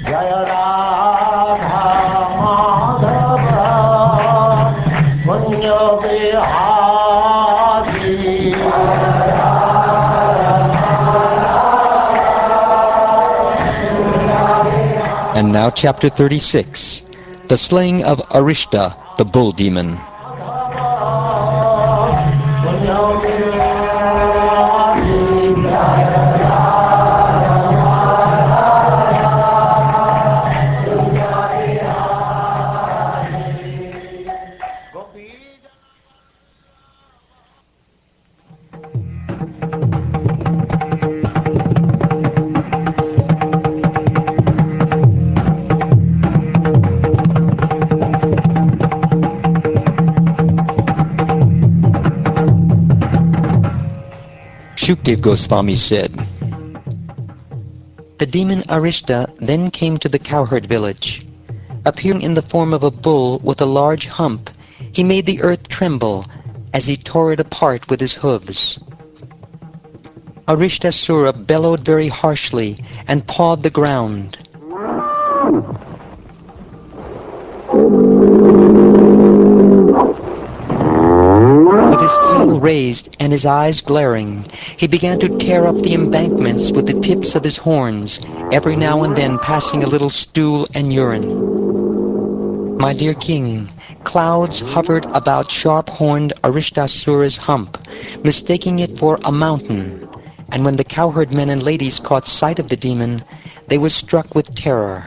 Jaya Radha Madhava Punya Vihari. And now chapter 36, the slaying of Arishta, the bull demon. Shukdev Goswami said, the demon Arishta then came to the cowherd village. Appearing in the form of a bull with a large hump, he made the earth tremble as he tore it apart with his hooves. Arishtasura bellowed very harshly and pawed the ground. With his tail raised and his eyes glaring, he began to tear up the embankments with the tips of his horns, every now and then passing a little stool and urine. My dear king, clouds hovered about sharp-horned Arishtasura's hump, mistaking it for a mountain, and when the cowherd men and ladies caught sight of the demon, they were struck with terror.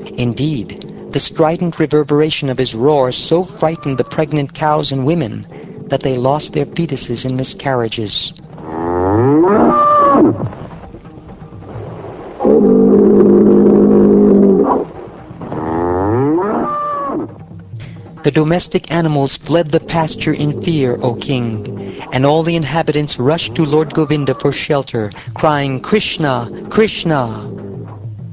Indeed, the strident reverberation of his roar so frightened the pregnant cows and women that they lost their fetuses in miscarriages. The domestic animals fled the pasture in fear, O king, and all the inhabitants rushed to Lord Govinda for shelter, crying, Krishna, Krishna!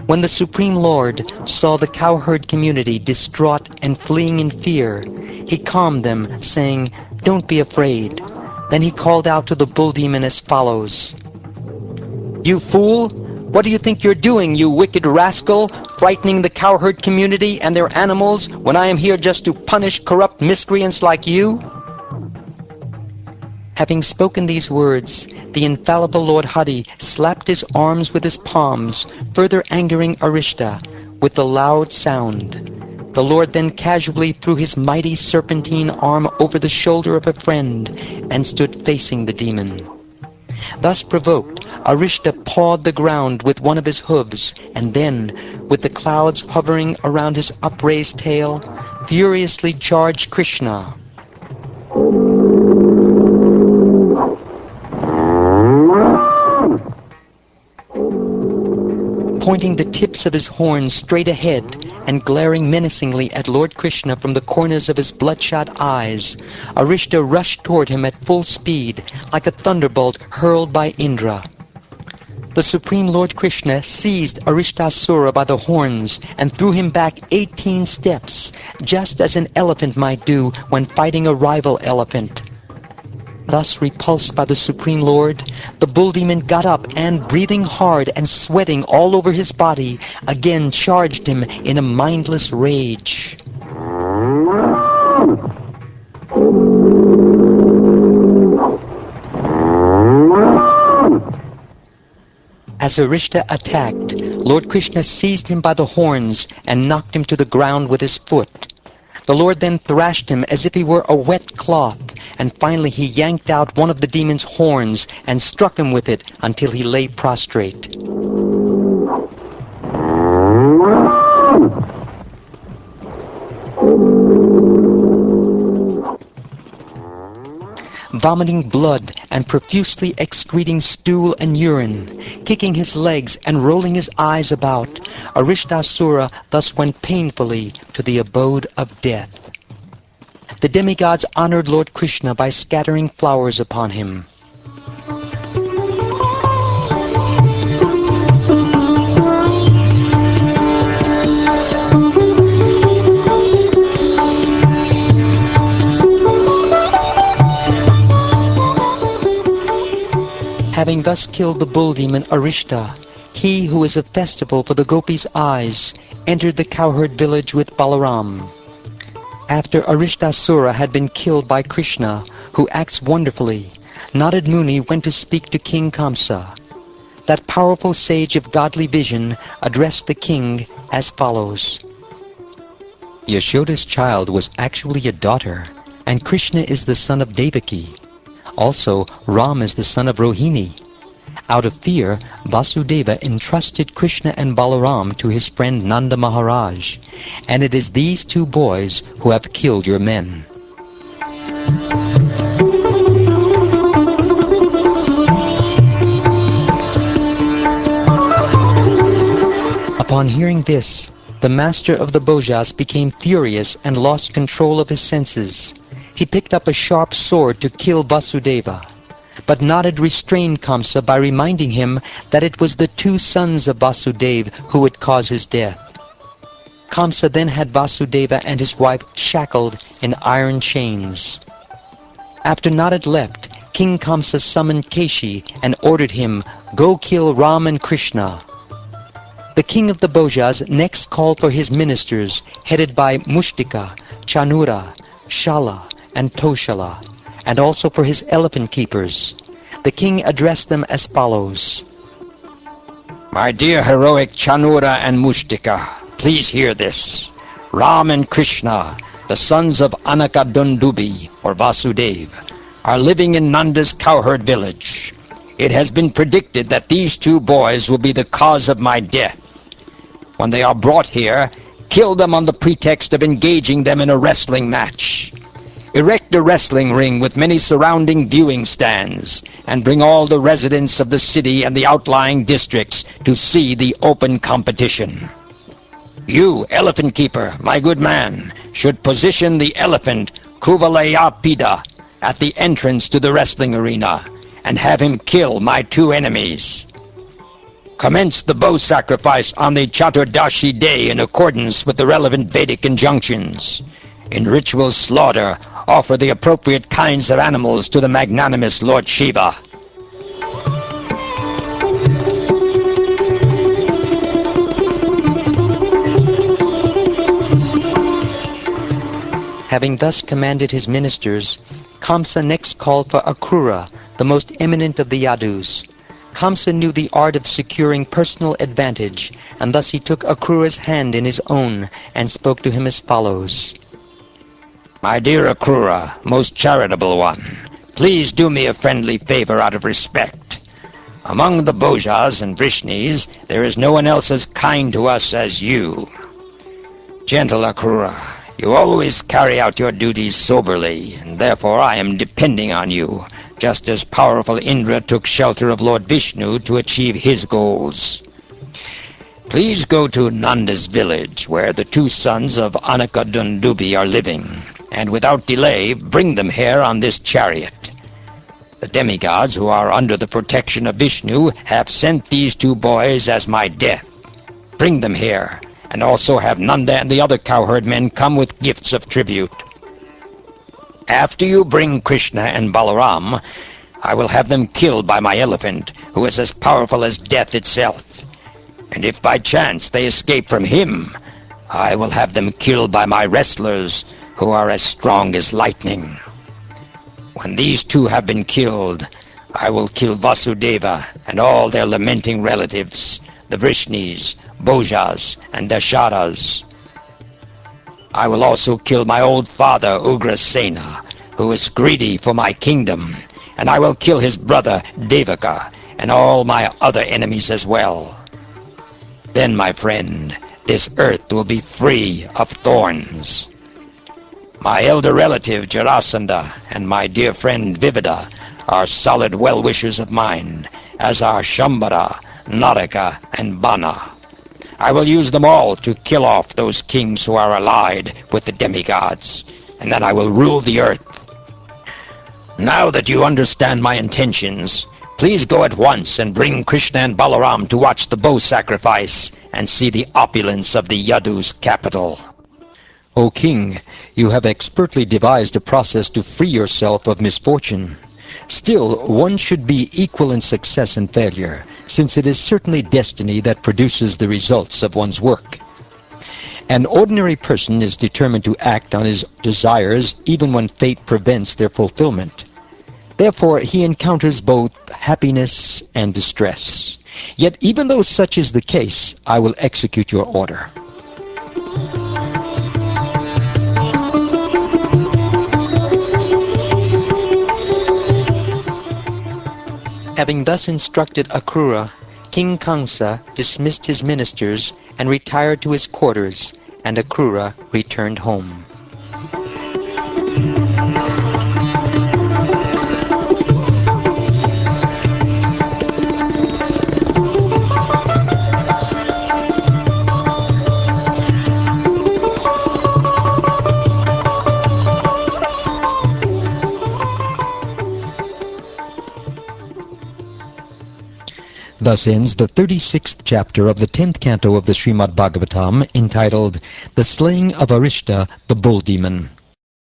When the Supreme Lord saw the cowherd community distraught and fleeing in fear, he calmed them, saying, don't be afraid. Then he called out to the bull demon as follows. You fool! What do you think you're doing, you wicked rascal, frightening the cowherd community and their animals when I am here just to punish corrupt miscreants like you? Having spoken these words, the infallible Lord Hari slapped his arms with his palms, further angering Arishta with the loud sound. The Lord then casually threw his mighty serpentine arm over the shoulder of a friend and stood facing the demon. Thus provoked, Arishta pawed the ground with one of his hooves, and then, with the clouds hovering around his upraised tail, furiously charged Krishna. Pointing the tips of his horns straight ahead and glaring menacingly at Lord Krishna from the corners of his bloodshot eyes, Arishta rushed toward him at full speed, like a thunderbolt hurled by Indra. The Supreme Lord Krishna seized Arishtasura by the horns and threw him back 18 steps, just as an elephant might do when fighting a rival elephant. Thus repulsed by the Supreme Lord, the bull demon got up and, breathing hard and sweating all over his body, again charged him in a mindless rage. As Arishta attacked, Lord Krishna seized him by the horns and knocked him to the ground with his foot. The Lord then thrashed him as if he were a wet cloth, and finally he yanked out one of the demon's horns and struck him with it until he lay prostrate. Vomiting blood and profusely excreting stool and urine, kicking his legs and rolling his eyes about, Arishtasura thus went painfully to the abode of death. The demigods honored Lord Krishna by scattering flowers upon him. Having thus killed the bull demon Arishta, he who is a festival for the gopis' eyes, entered the cowherd village with Balaram. After Aristasura had been killed by Krishna, who acts wonderfully, Narad Muni went to speak to King Kamsa. That powerful sage of godly vision addressed the king as follows. Yashoda's child was actually a daughter, and Krishna is the son of Devaki. Also, Ram is the son of Rohini. Out of fear, Vasudeva entrusted Krishna and Balaram to his friend Nanda Maharaj, and it is these two boys who have killed your men. Upon hearing this, the master of the Bhojas became furious and lost control of his senses. He picked up a sharp sword to kill Vasudeva. But Narad restrained Kamsa by reminding him that it was the two sons of Vasudeva who would cause his death. Kamsa then had Vasudeva and his wife shackled in iron chains. After Narad left, King Kamsa summoned Keshi and ordered him, "Go kill Ram and Krishna." The king of the Bhojas next called for his ministers, headed by Mushtika, Chanura, Shala, and Toshala, and also for his elephant keepers. The king addressed them as follows. My dear heroic Chanura and Mushtika, please hear this. Ram and Krishna, the sons of Anakadundubi, or Vasudeva, are living in Nanda's cowherd village. It has been predicted that these two boys will be the cause of my death. When they are brought here, kill them on the pretext of engaging them in a wrestling match. Erect a wrestling ring with many surrounding viewing stands, and bring all the residents of the city and the outlying districts to see the open competition. You, elephant keeper, my good man, should position the elephant Kuvalayapida at the entrance to the wrestling arena, and have him kill my two enemies. Commence the bow sacrifice on the Chaturdashi day in accordance with the relevant Vedic injunctions. In ritual slaughter, offer the appropriate kinds of animals to the magnanimous Lord Shiva. Having thus commanded his ministers, Kamsa next called for Akrura, the most eminent of the Yadus. Kamsa knew the art of securing personal advantage, and thus he took Akrura's hand in his own and spoke to him as follows. My dear Akrura, most charitable one, please do me a friendly favor out of respect. Among the Bhojas and Vrishnis, there is no one else as kind to us as you. Gentle Akrura, you always carry out your duties soberly, and therefore I am depending on you, just as powerful Indra took shelter of Lord Vishnu to achieve his goals. Please go to Nanda's village, where the two sons of Anakadundubi are living, and without delay bring them here on this chariot. The demigods who are under the protection of Vishnu have sent these two boys as my death. Bring them here, and also have Nanda and the other cowherd men come with gifts of tribute. After you bring Krishna and Balaram, I will have them killed by my elephant, who is as powerful as death itself. And if by chance they escape from him, I will have them killed by my wrestlers, who are as strong as lightning. When these two have been killed, I will kill Vasudeva and all their lamenting relatives, the Vrishnis, Bhojas, and Dasharas. I will also kill my old father, Ugrasena, who is greedy for my kingdom, and I will kill his brother, Devaka, and all my other enemies as well. Then, my friend, this earth will be free of thorns. My elder relative, Jarasandha, and my dear friend, Vivida, are solid well-wishers of mine, as are Shambhara, Naraka, and Bana. I will use them all to kill off those kings who are allied with the demigods, and then I will rule the earth. Now that you understand my intentions, please go at once and bring Krishna and Balaram to watch the bow sacrifice and see the opulence of the Yadu's capital. O king, you have expertly devised a process to free yourself of misfortune. Still, one should be equal in success and failure, since it is certainly destiny that produces the results of one's work. An ordinary person is determined to act on his desires even when fate prevents their fulfillment. Therefore, he encounters both happiness and distress. Yet, even though such is the case, I will execute your order. Having thus instructed Akrura, King Kamsa dismissed his ministers and retired to his quarters, and Akrura returned home. Thus ends the 36th chapter of the 10th canto of the Srimad Bhagavatam, entitled The Slaying of Arishta, the Bull Demon.